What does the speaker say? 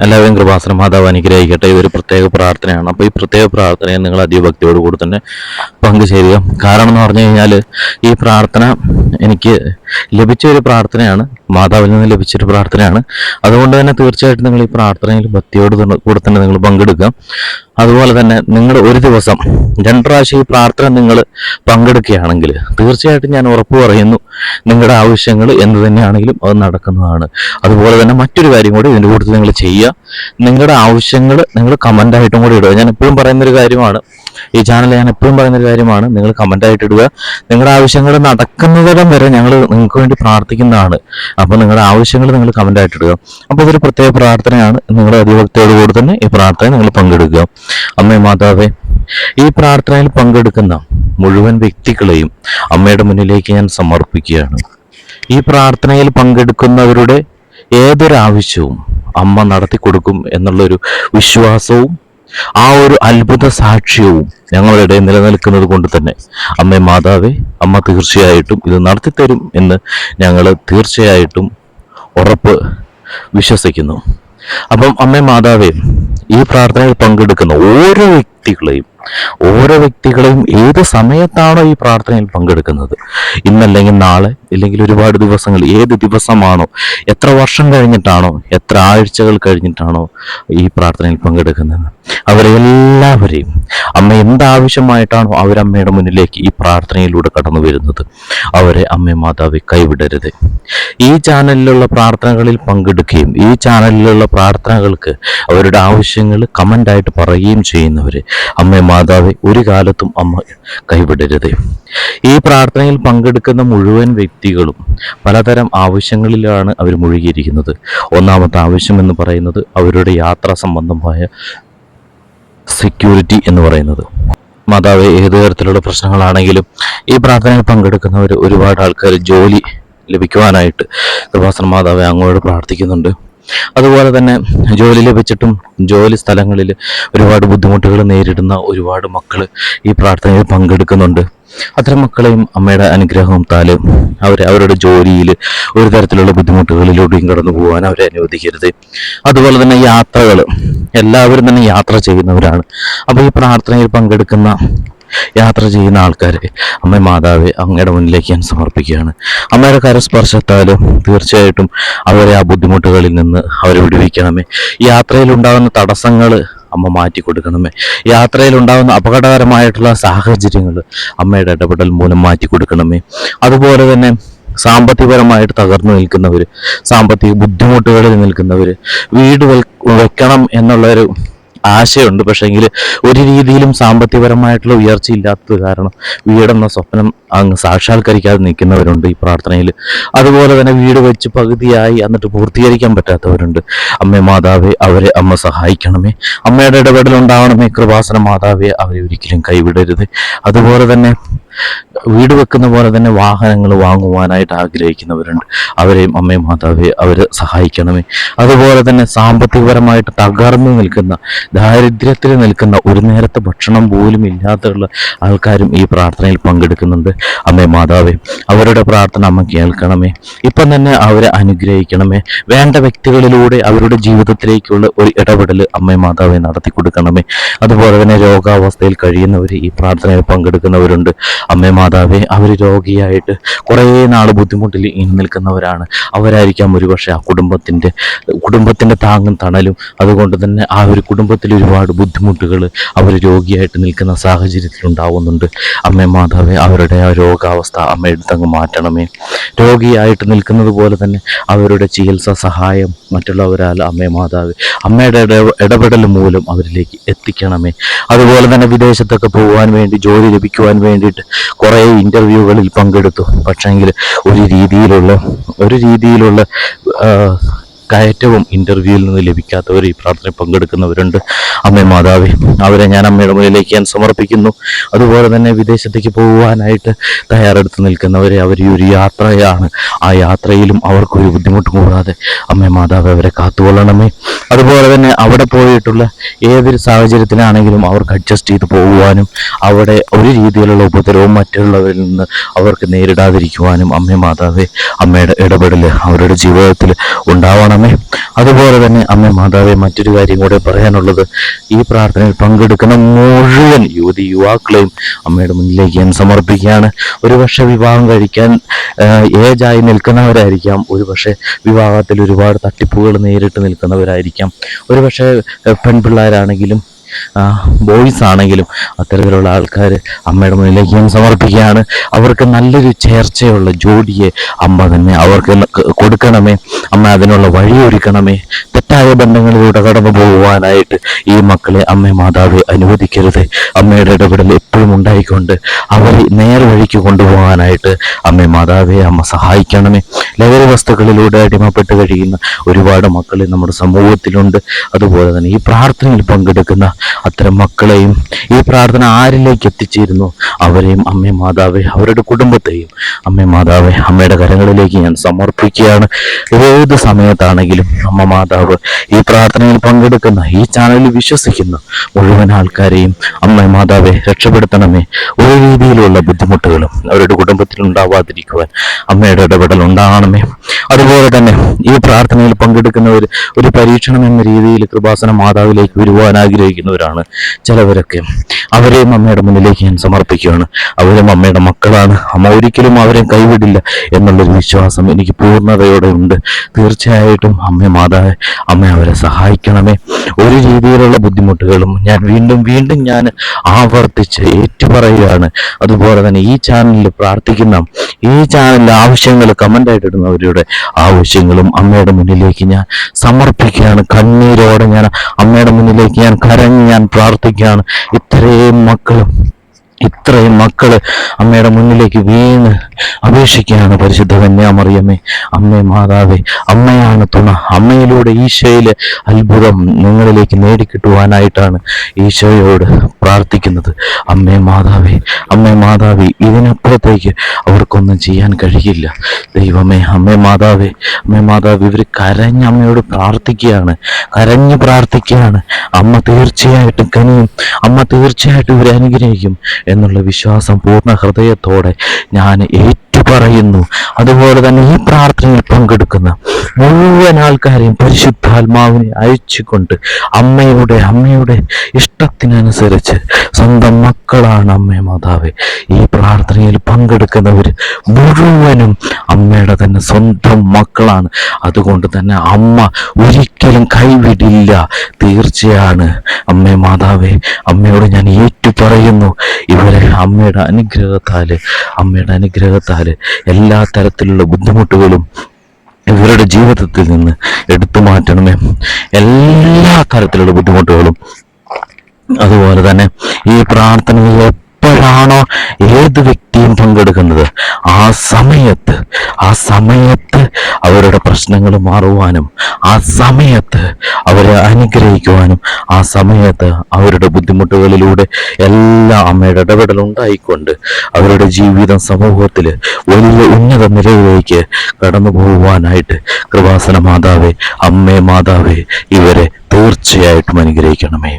എല്ലാവരും കൃപാസന മാതാവ് അനുഗ്രഹിക്കട്ടെ. ഇതൊരു പ്രത്യേക പ്രാർത്ഥനയാണ്. അപ്പോൾ ഈ പ്രത്യേക പ്രാർത്ഥനയെ നിങ്ങൾ അതീവഭക്തിയോടുകൂടി തന്നെ പങ്കുചേരുക. കാരണം എന്ന് പറഞ്ഞു കഴിഞ്ഞാൽ ഈ പ്രാർത്ഥന എനിക്ക് ലഭിച്ച ഒരു പ്രാർത്ഥനയാണ്, മാതാവിൽ നിന്ന് ലഭിച്ചൊരു പ്രാർത്ഥനയാണ്. അതുകൊണ്ട് തന്നെ തീർച്ചയായിട്ടും നിങ്ങൾ ഈ പ്രാർത്ഥനയിൽ ഭക്തിയോട് കൂടെ തന്നെ നിങ്ങൾ പങ്കെടുക്കുക. അതുപോലെ തന്നെ നിങ്ങൾ ഒരു ദിവസം 2 പ്രാവശ്യം ഈ പ്രാർത്ഥന നിങ്ങൾ പങ്കെടുക്കുകയാണെങ്കിൽ തീർച്ചയായിട്ടും ഞാൻ ഉറപ്പ് പറയുന്നു, നിങ്ങളുടെ ആവശ്യങ്ങൾ എന്ത് തന്നെയാണെങ്കിലും അത് നടക്കുന്നതാണ്. അതുപോലെ തന്നെ മറ്റൊരു കാര്യം കൂടി ഇതിൻ്റെ കൂട്ടത്തിൽ നിങ്ങൾ ചെയ്യുക. നിങ്ങളുടെ ആവശ്യങ്ങൾ നിങ്ങൾ കമൻ്റായിട്ടും കൂടി ഇടുക. ഞാൻ എപ്പോഴും പറയുന്നൊരു കാര്യമാണ്, ഈ ചാനൽ ഞാൻ എപ്പോഴും പറയുന്നൊരു കാര്യമാണ്, നിങ്ങൾ കമൻ്റായിട്ട് ഇടുക. നിങ്ങളുടെ ആവശ്യങ്ങൾ നടക്കുന്നതിടം വരെ ഞങ്ങൾ നിങ്ങൾക്ക് വേണ്ടി പ്രാർത്ഥിക്കുന്നതാണ്. അപ്പോൾ നിങ്ങളുടെ ആവശ്യങ്ങൾ നിങ്ങൾ കമൻ്റായിട്ട് ഇടുക. അപ്പോൾ ഇതൊരു പ്രത്യേക പ്രാർത്ഥനയാണ്. നിങ്ങളുടെ അതിഭക്തിയോടുകൂടി തന്നെ ഈ പ്രാർത്ഥന നിങ്ങൾ പങ്കെടുക്കുക. അമ്മേ മാതാവേ, ഈ പ്രാർത്ഥനയിൽ പങ്കെടുക്കുന്ന മുഴുവൻ വ്യക്തികളെയും അമ്മയുടെ മുന്നിലേക്ക് ഞാൻ സമർപ്പിക്കുകയാണ്. ഈ പ്രാർത്ഥനയിൽ പങ്കെടുക്കുന്നവരുടെ ഏതൊരാവശ്യവും അമ്മ നടത്തി കൊടുക്കും എന്നുള്ളൊരു വിശ്വാസവും ആ ഒരു അത്ഭുത സാക്ഷ്യവും ഞങ്ങളുടെ നിലനിൽക്കുന്നത് കൊണ്ട് തന്നെ അമ്മേ മാതാവേ, അമ്മ തീർച്ചയായിട്ടും ഇത് നടത്തിത്തരും എന്ന് ഞങ്ങൾ തീർച്ചയായിട്ടും ഉറപ്പ് വിശ്വസിക്കുന്നു. അപ്പം അമ്മേ മാതാവേ, ഈ പ്രാർത്ഥനയിൽ പങ്കെടുക്കുന്ന ഓരോ വ്യക്തികളെയും ഏത് സമയത്താണോ ഈ പ്രാർത്ഥനയിൽ പങ്കെടുക്കുന്നത്, ഇന്നല്ലെങ്കിൽ നാളെ, ഇല്ലെങ്കിൽ ഒരുപാട് ദിവസങ്ങൾ, ഏത് ദിവസമാണോ, എത്ര വർഷം കഴിഞ്ഞിട്ടാണോ, എത്ര ആഴ്ചകൾ കഴിഞ്ഞിട്ടാണോ ഈ പ്രാർത്ഥനയിൽ പങ്കെടുക്കുന്നത്, അവരെല്ലാവരെയും അമ്മ എന്താവശ്യമായിട്ടാണോ അവരമ്മയുടെ മുന്നിലേക്ക് ഈ പ്രാർത്ഥനയിലൂടെ കടന്നു വരുന്നത്, അവരെ അമ്മ മാതാവെ കൈവിടരുത്. ഈ ചാനലിലുള്ള പ്രാർത്ഥനകളിൽ പങ്കെടുക്കുകയും ഈ ചാനലിലുള്ള പ്രാർത്ഥനകൾക്ക് അവരുടെ ആവശ്യങ്ങൾ കമൻ്റായിട്ട് പറയുകയും ചെയ്യുന്നവരെ അമ്മ മാതാവെ ഒരു കാലത്തും അമ്മ കൈവിടരുത്. ഈ പ്രാർത്ഥനയിൽ പങ്കെടുക്കുന്ന മുഴുവൻ വ്യക്തികളും പലതരം ആവശ്യങ്ങളിലാണ് അവർ മുഴുകിയിരിക്കുന്നത്. ഒന്നാമത്തെ ആവശ്യം എന്ന് പറയുന്നത് അവരുടെ യാത്രാ സംബന്ധമായ സെക്യൂരിറ്റി എന്ന് പറയുന്നത്. മാതാവെ, ഏതു തരത്തിലുള്ള പ്രശ്നങ്ങളാണെങ്കിലും ഈ പ്രാർത്ഥനയിൽ പങ്കെടുക്കുന്നവർ ഒരുപാട് ആൾക്കാർ ജോലി ലഭിക്കുവാനായിട്ട് കൃപാസന മാതാവെ അങ്ങോട്ട് പ്രാർത്ഥിക്കുന്നുണ്ട്. അതുപോലെ തന്നെ ജോലി ലഭിച്ചിട്ടും ജോലി സ്ഥലങ്ങളിൽ ഒരുപാട് ബുദ്ധിമുട്ടുകൾ നേരിടുന്ന ഒരുപാട് മക്കൾ ഈ പ്രാർത്ഥനയിൽ പങ്കെടുക്കുന്നുണ്ട്. അത്തരം മക്കളെയും അമ്മയുടെ അനുഗ്രഹത്താൽ അവരുടെ ജോലിയിൽ ഒരു തരത്തിലുള്ള ബുദ്ധിമുട്ടുകളിലൂടെയും കടന്നു പോകാൻ അവരെ അനുവദിക്കരുത്. അതുപോലെ തന്നെ യാത്രകൾ, എല്ലാവരും തന്നെ യാത്ര ചെയ്യുന്നവരാണ്. അപ്പോൾ ഈ പ്രാർത്ഥനയിൽ പങ്കെടുക്കുന്ന യാത്ര ചെയ്യുന്ന ആൾക്കാരെ അമ്മ മാതാവെ അങ്ങയുടെ മുന്നിലേക്ക് ഞാൻ സമർപ്പിക്കുകയാണ്. അമ്മയുടെ കരസ്പർശത്താൽ തീർച്ചയായിട്ടും അവരെ ആ ബുദ്ധിമുട്ടുകളിൽ നിന്ന് അവരെ വിടുവിക്കണമേ. യാത്രയിലുണ്ടാകുന്ന തടസ്സങ്ങൾ അമ്മ മാറ്റി കൊടുക്കണമേ. യാത്രയിലുണ്ടാകുന്ന അപകടകരമായിട്ടുള്ള സാഹചര്യങ്ങൾ അമ്മയുടെ ഇടപെടൽ മൂലം മാറ്റി കൊടുക്കണമേ. അതുപോലെ തന്നെ സാമ്പത്തികപരമായിട്ട് തകർന്നു നിൽക്കുന്നവർ, സാമ്പത്തിക ബുദ്ധിമുട്ടുകളിൽ നിൽക്കുന്നവർ, വീട് വെക്കണം എന്നുള്ളൊരു ആശയമുണ്ട്, പക്ഷേങ്കിൽ ഒരു രീതിയിലും സാമ്പത്തികപരമായിട്ടുള്ള ഉയർച്ച ഇല്ലാത്തത് കാരണം വീടെന്ന സ്വപ്നം അങ്ങ് സാക്ഷാത്കരിക്കാതെ നിൽക്കുന്നവരുണ്ട് ഈ പ്രാർത്ഥനയിൽ. അതുപോലെ തന്നെ വീട് വെച്ച് പകുതിയായി എന്നിട്ട് പൂർത്തീകരിക്കാൻ പറ്റാത്തവരുണ്ട്. അമ്മേ മാതാവെ, അവരെ അമ്മ സഹായിക്കണമേ. അമ്മയുടെ ഇടപെടൽ ഉണ്ടാവണമേ. കൃപാസന മാതാവെ, അവരെ ഒരിക്കലും കൈവിടരുത്. അതുപോലെ തന്നെ വീട് വെക്കുന്ന പോലെ തന്നെ വാഹനങ്ങൾ വാങ്ങുവാനായിട്ട് ആഗ്രഹിക്കുന്നവരുണ്ട്. അവരെയും അമ്മയും മാതാവെ അവരെ സഹായിക്കണമേ. അതുപോലെ തന്നെ സാമ്പത്തികപരമായിട്ട് തകർന്നു നിൽക്കുന്ന, ദാരിദ്ര്യത്തിൽ നിൽക്കുന്ന, ഒരു നേരത്തെ ഭക്ഷണം പോലും ഇല്ലാത്തുള്ള ആൾക്കാരും ഈ പ്രാർത്ഥനയിൽ പങ്കെടുക്കുന്നുണ്ട്. അമ്മേ മാതാവെ, അവരുടെ പ്രാർത്ഥന അമ്മ കേൾക്കണമേ. ഇപ്പം തന്നെ അവരെ അനുഗ്രഹിക്കണമേ. വേണ്ട വ്യക്തികളിലൂടെ അവരുടെ ജീവിതത്തിലേക്കുള്ള ഒരു ഇടപെടൽ അമ്മേ മാതാവെ നടത്തി കൊടുക്കണമേ. അതുപോലെ തന്നെ രോഗാവസ്ഥയിൽ കഴിയുന്നവർ ഈ പ്രാർത്ഥനയിൽ പങ്കെടുക്കുന്നവരുണ്ട്. അമ്മേ മാതാവെ, അവർ രോഗിയായിട്ട് കുറേ നാൾ ബുദ്ധിമുട്ടിൽ ഇനി നിൽക്കുന്നവരാണ്. അവരായിരിക്കാം ഒരുപക്ഷെ ആ കുടുംബത്തിൻ്റെ താങ്ങും തണലും. അതുകൊണ്ട് തന്നെ ആ ഒരു കുടുംബത്തിൽ ഒരുപാട് ബുദ്ധിമുട്ടുകൾ അവർ രോഗിയായിട്ട് നിൽക്കുന്ന സാഹചര്യത്തിൽ ഉണ്ടാവുന്നുണ്ട്. അമ്മേ മാതാവെ, അവരുടെ ആ രോഗാവസ്ഥ അമ്മ എടുത്തങ്ങ് മാറ്റണമേ. രോഗിയായിട്ട് നിൽക്കുന്നത് പോലെ തന്നെ അവരുടെ ചികിത്സാ സഹായം മറ്റുള്ളവരാൽ അമ്മേ മാതാവെ അമ്മയുടെ ഇടപെടൽ മൂലം അവരിലേക്ക് എത്തിക്കണമേ. അതുപോലെ തന്നെ വിദേശത്തൊക്കെ പോകുവാൻ വേണ്ടി, ജോലി ലഭിക്കുവാൻ വേണ്ടിയിട്ട് കുറേ ഇൻ്റർവ്യൂകളിൽ പങ്കെടുത്തു. പക്ഷേങ്കിൽ ഒരു രീതിയിലുള്ള കയറ്റവും ഇൻ്റർവ്യൂവിൽ നിന്ന് ലഭിക്കാത്തവർ ഈ പ്രാർത്ഥനയിൽ പങ്കെടുക്കുന്നവരുണ്ട്. അമ്മേ മാതാവേ, അവരെ ഞാൻ അമ്മയുടെ മുന്നിലേക്ക് ഞാൻ സമർപ്പിക്കുന്നു. അതുപോലെ തന്നെ വിദേശത്തേക്ക് പോകുവാനായിട്ട് തയ്യാറെടുത്ത് നിൽക്കുന്നവരെ, അവർ ഒരു യാത്രയാണ്, ആ യാത്രയിലും അവർക്കൊരു ബുദ്ധിമുട്ട് കൂടാതെ അമ്മേ മാതാവേ അവരെ കാത്തുകൊള്ളണമേ. അതുപോലെ തന്നെ അവിടെ പോയിട്ടുള്ള ഏതൊരു സാഹചര്യത്തിലാണെങ്കിലും അവർക്ക് അഡ്ജസ്റ്റ് ചെയ്ത് പോകുവാനും അവിടെ ഒരു രീതിയിലുള്ള ഉപദ്രവവും മറ്റുള്ളവരിൽ നിന്ന് അവർക്ക് നേരിടാതിരിക്കുവാനും അമ്മേ മാതാവേ അമ്മയുടെ ഇടപെടൽ അവരുടെ ജീവിതത്തിൽ ഉണ്ടാവണമേ. അതുപോലെ തന്നെ അമ്മേ മാതാവേ മറ്റൊരു കാര്യം കൂടെ പറയാനുള്ളത്, ഈ പ്രാർത്ഥനയിൽ പങ്കെടുക്കുന്ന മുഴുവൻ യുവാക്കളെയും അമ്മയുടെ മുന്നിലേക്ക് ഞാൻ സമർപ്പിക്കുകയാണ്. ഒരുപക്ഷെ വിവാഹം കഴിക്കാൻ ഏജായി നിൽക്കുന്നവരായിരിക്കാം, ഒരുപക്ഷെ വിവാഹത്തിൽ ഒരുപാട് തട്ടിപ്പുകൾ നേരിട്ട് നിൽക്കുന്നവരായിരിക്കാം, ഒരുപക്ഷെ പെൺപിള്ളേരാണെങ്കിലും ബോയ്സ് ആണെങ്കിലും അത്തരത്തിലുള്ള ആൾക്കാർ അമ്മയുടെ മുന്നിലേക്ക് ഞാൻ സമർപ്പിക്കുകയാണ്. അവർക്ക് നല്ലൊരു ചേർച്ചയുള്ള ജോഡിയെ അമ്മ തന്നെ അവർക്ക് കൊടുക്കണമേ. അമ്മ അതിനുള്ള വഴിയൊരുക്കണമേ. തെറ്റായ ബന്ധങ്ങളിലൂടെ കടന്നു പോകുവാനായിട്ട് ഈ മക്കളെ അമ്മ മാതാവെ അനുവദിക്കരുത്. അമ്മയുടെ ഇടപെടൽ എപ്പോഴും ഉണ്ടായിക്കൊണ്ട് അവരെ നേർവഴിക്ക് കൊണ്ടുപോകാനായിട്ട് അമ്മ മാതാവെ അമ്മ സഹായിക്കണമേ. ലഹരി വസ്തുക്കളിലൂടെ അടിമപ്പെട്ട് കഴിയുന്ന ഒരുപാട് മക്കൾ നമ്മുടെ സമൂഹത്തിലുണ്ട്. അതുപോലെ തന്നെ ഈ പ്രാർത്ഥനയിൽ പങ്കെടുക്കുന്ന അത്തരം മക്കളെയും ഈ പ്രാർത്ഥന ആരിലേക്ക് എത്തിച്ചേരുന്നു അവരെയും അമ്മേ മാതാവെ അവരുടെ കുടുംബത്തെയും അമ്മേ മാതാവെ അമ്മയുടെ കരങ്ങളിലേക്ക് ഞാൻ സമർപ്പിക്കുകയാണ്. ഏത് സമയത്താണെങ്കിലും അമ്മ മാതാവ് ഈ പ്രാർത്ഥനയിൽ പങ്കെടുക്കുന്ന ഈ ചാനലിൽ വിശ്വസിക്കുന്ന മുഴുവൻ ആൾക്കാരെയും അമ്മ മാതാവെ രക്ഷപ്പെടുത്തണമേ. ഒരു രീതിയിലുള്ള ബുദ്ധിമുട്ടുകളും അവരുടെ കുടുംബത്തിൽ ഉണ്ടാവാതിരിക്കുവാൻ അമ്മയുടെ ഇടപെടൽ ഉണ്ടാകണമേ. അതുപോലെ തന്നെ ഈ പ്രാർത്ഥനയിൽ പങ്കെടുക്കുന്നവർ ഒരു പരീക്ഷണം എന്ന രീതിയിൽ കൃപാസന മാതാവിലേക്ക് വരുവാൻ ആഗ്രഹിക്കുന്നവരാണ് ചിലവരൊക്കെ. അവരെയും അമ്മയുടെ മുന്നിലേക്ക് ഞാൻ സമർപ്പിക്കുകയാണ്. അവരും അമ്മയുടെ മക്കളാണ്. അമ്മ ഒരിക്കലും അവരെ കൈവിടില്ല എന്നുള്ളൊരു വിശ്വാസം എനിക്ക് പൂർണ്ണതയോടെ ഉണ്ട്. തീർച്ചയായിട്ടും അമ്മ മാതാവേ അമ്മ അവരെ സഹായിക്കണമേ. ഒരു രീതിയിലുള്ള ബുദ്ധിമുട്ടുകളും ഞാൻ വീണ്ടും വീണ്ടും ഞാൻ ആവർത്തിച്ച് ഏറ്റുപറയുകയാണ്. അതുപോലെ തന്നെ ഈ ചാനലിൽ പ്രാർത്ഥിക്കുന്ന ഈ ചാനലിലെ ആവശ്യങ്ങൾ കമൻ്റായിട്ട് ഇടുന്നവരുടെ ആവശ്യങ്ങളും അമ്മയുടെ മുന്നിലേക്ക് ഞാൻ സമർപ്പിക്കുകയാണ്. കണ്ണീരോടെ ഞാൻ അമ്മയുടെ മുന്നിലേക്ക് ഞാൻ കരഞ്ഞ് ഞാൻ പ്രാർത്ഥിക്കുകയാണ്. ഇത്രയും മക്കള് അമ്മയുടെ മുന്നിലേക്ക് വീണ് അപേക്ഷിക്കുകയാണ്. പരിശുദ്ധ കന്യാമറിയമേ അമ്മേ മാതാവേ അമ്മയാണ് തുണ. അമ്മയിലൂടെ ഈശോയിലെ അത്ഭുതം നിങ്ങളിലേക്ക് നേടിക്കിട്ടുവാനായിട്ടാണ് ഈശോയോട് പ്രാർത്ഥിക്കുന്നത്. അമ്മേ മാതാവേ ഇതിനപ്പുറത്തേക്ക് അവർക്കൊന്നും ചെയ്യാൻ കഴിയില്ല. ദൈവമേ അമ്മേ മാതാവേ ഇവർ കരഞ്ഞ് അമ്മയോട് കരഞ്ഞ് പ്രാർത്ഥിക്കുകയാണ്. അമ്മ തീർച്ചയായിട്ടും കനിയും. അമ്മ തീർച്ചയായിട്ടും ഇവരെ അനുഗ്രഹിക്കും എന്നുള്ള വിശ്വാസം പൂർണ്ണ ഹൃദയത്തോടെ ഞാൻ പറയുന്നു. അതുപോലെ തന്നെ ഈ പ്രാർത്ഥനയിൽ പങ്കെടുക്കുന്ന മുഴുവൻ ആൾക്കാരെയും പരിശുദ്ധാത്മാവിനെ അയച്ചുകൊണ്ട് അമ്മയുടെ ഇഷ്ടത്തിനനുസരിച്ച് സ്വന്തം മക്കളാണ് അമ്മേ മാതാവേ ഈ പ്രാർത്ഥനയിൽ പങ്കെടുക്കുന്നവർ മുഴുവനും അമ്മയുടെ തന്നെ സ്വന്തം മക്കളാണ്. അതുകൊണ്ട് തന്നെ അമ്മ ഒരിക്കലും കൈവിടില്ല. തീർച്ചയാണ് അമ്മേ മാതാവേ അമ്മയോട് ഞാൻ പറയുന്നു. ഇവരെ അമ്മയുടെ അനുഗ്രഹത്താല് എല്ലാ തരത്തിലുള്ള ബുദ്ധിമുട്ടുകളും ഇവരുടെ ജീവിതത്തിൽ നിന്ന് എടുത്തു മാറ്റണമേ. എല്ലാ തരത്തിലുള്ള ബുദ്ധിമുട്ടുകളും. അതുപോലെ തന്നെ ഈ പ്രാർത്ഥനയിൽ എപ്പോഴാണോ ഏത് വ്യക്തിയും പങ്കെടുക്കുന്നത് ആ സമയത്ത് അവരുടെ പ്രശ്നങ്ങൾ മാറുവാനും ആ സമയത്ത് അവരെ അനുഗ്രഹിക്കുവാനും ആ സമയത്ത് അവരുടെ ബുദ്ധിമുട്ടുകളിലൂടെ എല്ലാ അമ്മയുടെ ഇടപെടൽ ഉണ്ടായിക്കൊണ്ട് അവരുടെ ജീവിതം സമൂഹത്തിൽ വലിയ ഉന്നത നിലയിലേക്ക് കടന്നു പോകുവാനായിട്ട് കൃപാസന മാതാവേ അമ്മേ മാതാവേ ഇവരെ തീർച്ചയായിട്ടും അനുഗ്രഹിക്കണമേ.